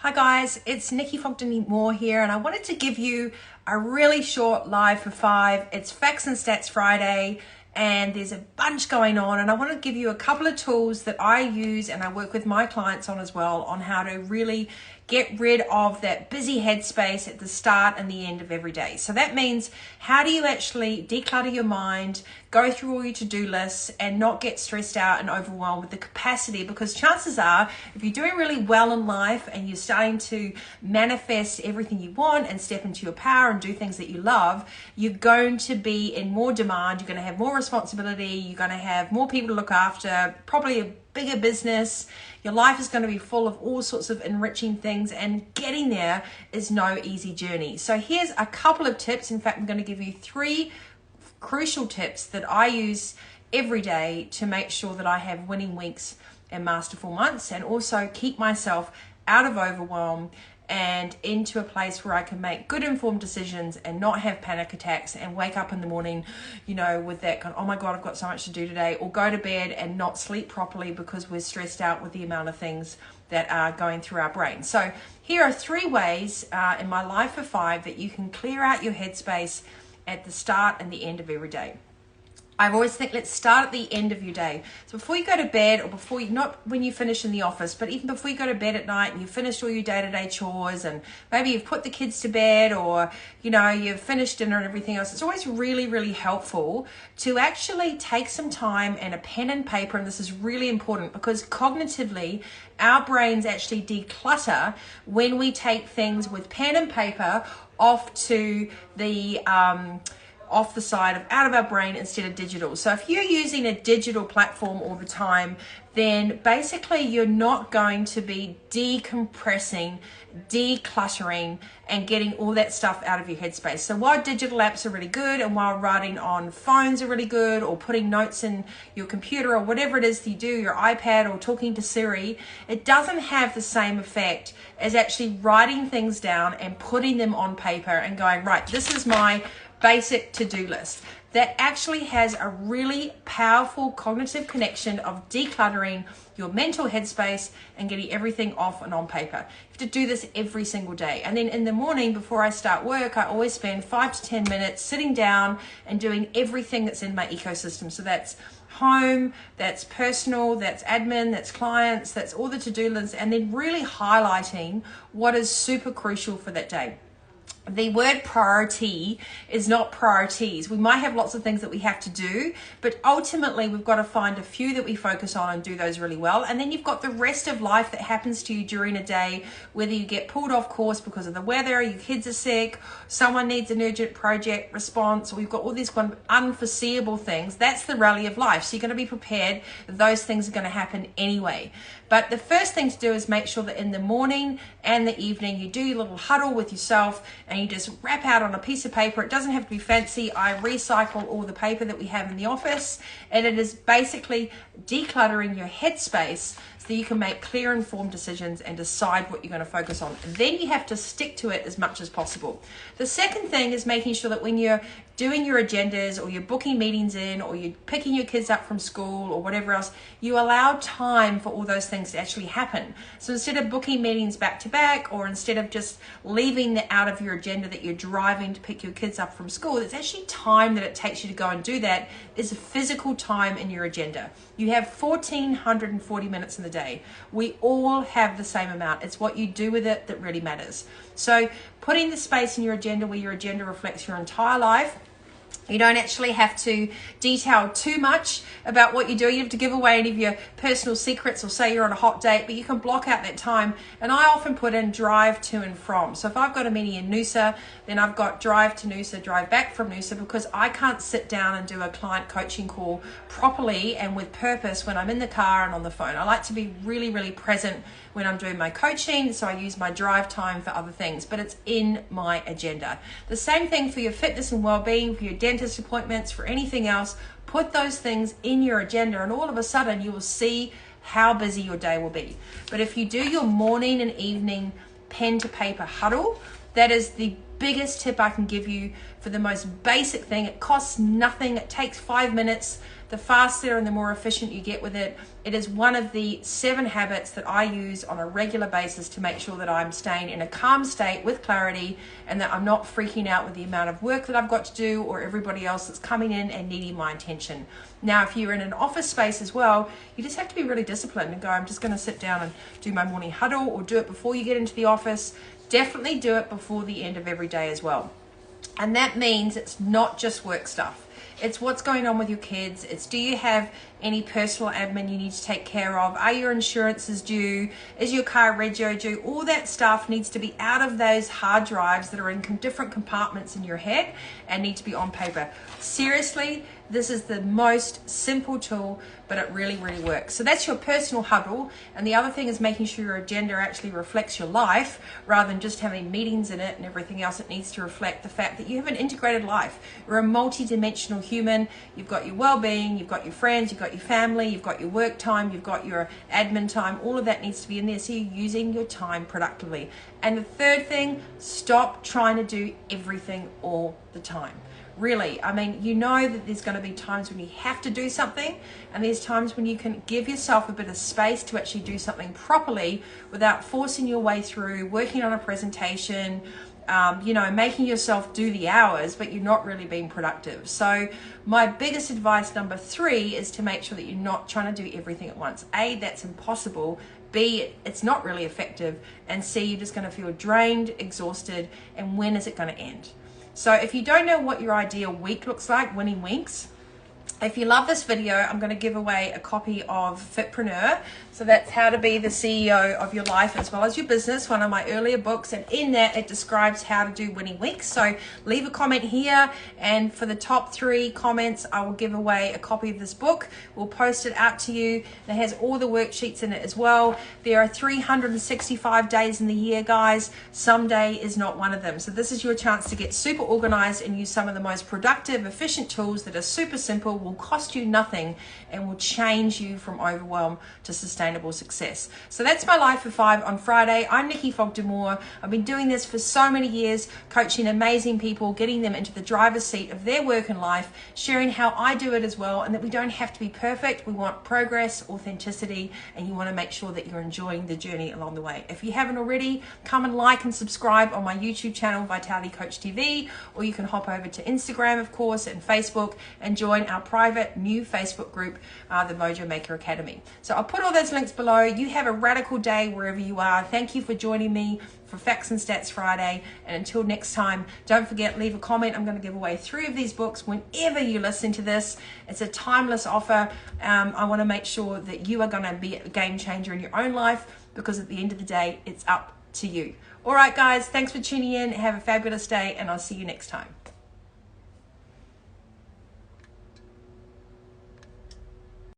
Hi guys, it's Nikki Fogden-Moore here, and I wanted to give you a really short live for 5. It's Facts and Stats Friday, and there's a bunch going on, and I want to give you a couple of tools that I use and I work with my clients on as well, on how to really get rid of that busy headspace at the start and the end of every day. So that means, how do you actually declutter your mind, go through all your to-do lists, and not get stressed out and overwhelmed with the capacity? Because chances are, if you're doing really well in life and you're starting to manifest everything you want and step into your power and do things that you love, you're going to be in more demand, you're going to have more responsibility, you're going to have more people to look after, probably a bigger business. Your life is going to be full of all sorts of enriching things, and getting there is no easy journey. So here's a couple of tips. In fact, I'm going to give you 3 crucial tips that I use every day to make sure that I have winning weeks and masterful months, and also keep myself out of overwhelm and into a place where I can make good informed decisions and not have panic attacks and wake up in the morning, with that kind of, oh my God, I've got so much to do today, or go to bed and not sleep properly because we're stressed out with the amount of things that are going through our brain. So here are 3 ways in my life for 5 that you can clear out your headspace at the start and the end of every day. I always think, let's start at the end of your day. So before you go to bed, or before you, not when you finish in the office, but even before you go to bed at night and you've finished all your day-to-day chores, and maybe you've put the kids to bed, or you've finished dinner and everything else, it's always really, really helpful to actually take some time and a pen and paper. And this is really important because cognitively, our brains actually declutter when we take things with pen and paper off to the off the side of out of our brain instead of digital. So if you're using a digital platform all the time, then basically you're not going to be decompressing, decluttering, and getting all that stuff out of your headspace. So while digital apps are really good, and while writing on phones are really good, or putting notes in your computer, or whatever it is that you do, your iPad, or talking to Siri, it doesn't have the same effect as actually writing things down and putting them on paper and going, right, this is my basic to-do list. That actually has a really powerful cognitive connection of decluttering your mental headspace and getting everything off and on paper. You have to do this every single day. And then in the morning before I start work, I always spend 5 to 10 minutes sitting down and doing everything that's in my ecosystem. So that's home, that's personal, that's admin, that's clients, that's all the to-do lists, and then really highlighting what is super crucial for that day. The word priority is not priorities. We might have lots of things that we have to do, but ultimately we've got to find a few that we focus on and do those really well. And then you've got the rest of life that happens to you during a day, whether you get pulled off course because of the weather, your kids are sick, someone needs an urgent project response, or we've got all these unforeseeable things. That's the rally of life. So you're going to be prepared that those things are going to happen anyway. But the first thing to do is make sure that in the morning and the evening you do your little huddle with yourself, and you just wrap out on a piece of paper. It doesn't have to be fancy. I recycle all the paper that we have in the office, and it is basically decluttering your headspace so that you can make clear, informed decisions and decide what you're going to focus on. And then you have to stick to it as much as possible. The second thing is making sure that when you're doing your agendas, or you're booking meetings in, or you're picking your kids up from school, or whatever else, you allow time for all those things to actually happen. So instead of booking meetings back to back, or instead of just leaving out of your agenda that you're driving to pick your kids up from school, it's actually time that it takes you to go and do that. Is a physical time in your agenda. You have 1,440 minutes in the day. We all have the same amount. It's what you do with it that really matters. So putting the space in your agenda where your agenda reflects your entire life. You don't actually have to detail too much about what you do. You have to give away any of your personal secrets, or say you're on a hot date, but you can block out that time. And I often put in drive to and from. So if I've got a meeting in Noosa, then I've got drive to Noosa, drive back from Noosa, because I can't sit down and do a client coaching call properly and with purpose when I'm in the car and on the phone. I like to be really, really present when I'm doing my coaching, so I use my drive time for other things, but it's in my agenda. The same thing for your fitness and well-being, for your dentist appointments, for anything else. Put those things in your agenda, and all of a sudden you will see how busy your day will be. But if you do your morning and evening pen to paper huddle, that is the biggest tip I can give you for the most basic thing. It costs nothing. It takes 5 minutes. the faster and the more efficient you get with it. It is one of the 7 habits that I use on a regular basis to make sure that I'm staying in a calm state with clarity and that I'm not freaking out with the amount of work that I've got to do or everybody else that's coming in and needing my attention. Now, if you're in an office space as well, you just have to be really disciplined and go, I'm just going to sit down and do my morning huddle, or do it before you get into the office. Definitely do it before the end of every day as well. And that means it's not just work stuff. It's what's going on with your kids. It's, do you have any personal admin you need to take care of? Are your insurances due? Is your car rego due? All that stuff needs to be out of those hard drives that are in different compartments in your head and need to be on paper. Seriously, this is the most simple tool, but it really, really works. So that's your personal huddle. And the other thing is making sure your agenda actually reflects your life rather than just having meetings in it and everything else. It needs to reflect the fact that you have an integrated life. You're a multi-dimensional human. You've got your well-being, you've got your friends, you've got your family, you've got your work time, you've got your admin time. All of that needs to be in there, so you're using your time productively. And the third thing, stop trying to do everything all the time. Really, I mean, you know that there's going to be times when you have to do something, and there's times when you can give yourself a bit of space to actually do something properly without forcing your way through, working on a presentation, making yourself do the hours, but you're not really being productive. So my biggest advice, number 3, is to make sure that you're not trying to do everything at once. A, that's impossible. B, it's not really effective. And C, you're just going to feel drained, exhausted, and when is it going to end? So if you don't know what your ideal week looks like, winning weeks, if you love this video, I'm going to give away a copy of Fitpreneur. So that's how to be the CEO of your life as well as your business, one of my earlier books. And in that, it describes how to do winning weeks. So leave a comment here. And for the top 3 comments, I will give away a copy of this book. We'll post it out to you. It has all the worksheets in it as well. There are 365 days in the year, guys. Some day is not one of them. So this is your chance to get super organized and use some of the most productive, efficient tools that are super simple, will cost you nothing, and will change you from overwhelm to sustainable success. So that's my Life for 5 on Friday. I'm Nikki Fogden-Moore. I've been doing this for so many years, coaching amazing people, getting them into the driver's seat of their work and life, sharing how I do it as well, and that we don't have to be perfect. We want progress, authenticity, and you want to make sure that you're enjoying the journey along the way. If you haven't already, come and like and subscribe on my YouTube channel, Vitality Coach TV, or you can hop over to Instagram, of course, and Facebook, and join our private new Facebook group, the Mojo Maker Academy. So I'll put all those links below. You have a radical day wherever you are. Thank you for joining me for Facts and Stats Friday. And until next time, don't forget, leave a comment. I'm going to give away 3 of these books whenever you listen to this. It's a timeless offer. I want to make sure that you are going to be a game changer in your own life, because at the end of the day, it's up to you. All right, guys, thanks for tuning in. Have a fabulous day, and I'll see you next time.